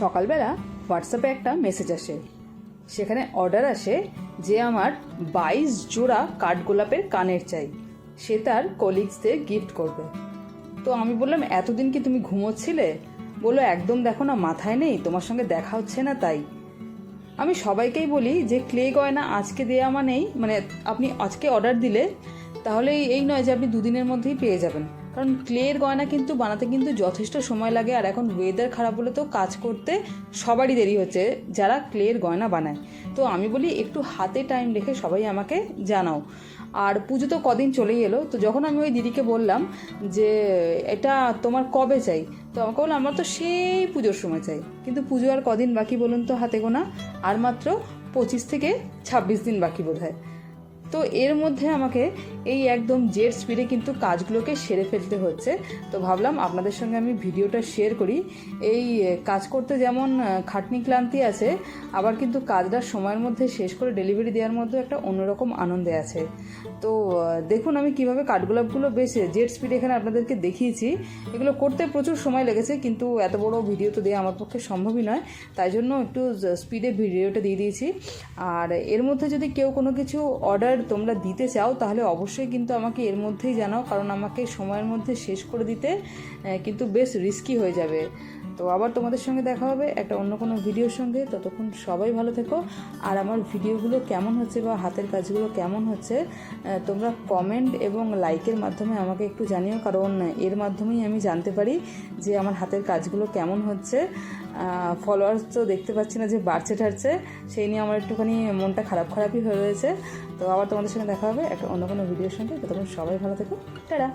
সকালবেলা হোয়াটসঅ্যাপে একটা মেসেজ আসে, সেখানে অর্ডার আসে যে আমার 22 জোড়া কাঠগোলাপের কানের চাই, সে তার কলিগসদের গিফট করবে। তো আমি বললাম, এতদিন কি তুমি ঘুমোচ্ছিলে? বললো, একদম দেখো না, মাথায় নেই, তোমার সঙ্গে দেখা হচ্ছে না তাই। আমি সবাইকেই বলি যে ক্লে গয়না আজকে দেওয়া মানে আপনি আজকে অর্ডার দিলে তাহলে এই নয় যে আপনি দুদিনের মধ্যেই পেয়ে যাবেন, কারণ ক্লের গয়না কিন্তু বানাতে কিন্তু যথেষ্ট সময় লাগে। আর এখন ওয়েদার খারাপ হলে তো কাজ করতে সবারই দেরি হচ্ছে যারা ক্লের গয়না বানায়। তো আমি বলি একটু হাতে টাইম রেখে সবাই আমাকে জানাও। আর পুজো তো কদিন চলেই এলো, তো যখন আমি ওই দিদিকে বললাম যে এটা তোমার কবে চাই, তো আমাকে বললো আমার তো সেই পুজোর সময় চাই। কিন্তু পুজো আর কদিন বাকি বলুন তো, হাতে গোনা আর মাত্র 25 থেকে 26 দিন বাকি বোধহয়। তো এর মধ্যে আমাকে এই একদম জেট স্পিডে কিন্তু কাজগুলোকে সেরে ফেলতে হচ্ছে। তো ভাবলাম আপনাদের সঙ্গে আমি ভিডিওটা শেয়ার করি। এই কাজ করতে যেমন খাটনি ক্লান্তি আছে, আবার কিন্তু কাজটা সময়ের মধ্যে শেষ করে ডেলিভারি দেওয়ার মধ্যে একটা অন্যরকম আনন্দে আছে। তো দেখুন আমি কিভাবে কাঠগোলাপগুলো বেছে জেট স্পিড এখানে আপনাদেরকে দেখিয়েছি। এগুলো করতে প্রচুর সময় লেগেছে, কিন্তু এত বড় ভিডিও তো দেওয়া আমার পক্ষে সম্ভবই নয়, তাই জন্য একটু স্পিডে ভিডিওটা দিয়ে দিয়েছি। আর এর মধ্যে যদি কেউ কোনো কিছু অর্ডার তোমরা দিতে চাও তাহলে অবশ্যই কিন্তু আমাকে এর মধ্যেই জানাও, কারণ আমাকে সময়ের মধ্যে শেষ করে দিতে কিন্তু বেশ রিস্কি হয়ে যাবে। তো আবার তোমাদের সঙ্গে দেখা হবে একটা অন্য কোনো ভিডিওর সঙ্গে। ততক্ষণ সবাই ভালো থেকো। আর আমার ভিডিওগুলো কেমন হচ্ছে বা হাতের কাজগুলো কেমন হচ্ছে তোমরা কমেন্ট এবং লাইকের মাধ্যমে আমাকে একটু জানিও, কারণ এর মাধ্যমেই আমি জানতে পারি যে আমার হাতের কাজগুলো কেমন হচ্ছে। ফলোয়ার্স তো দেখতে পাচ্ছি না যে বাড়ছে টাড়ছে, সেই নিয়ে আমার একটুখানি মনটা খারাপই হয়ে রয়েছে। তো আবার তোমাদের সঙ্গে দেখা হবে একটা অন্য কোনো ভিডিওর সঙ্গে। ততক্ষণ সবাই ভালো থেকো, টাটা।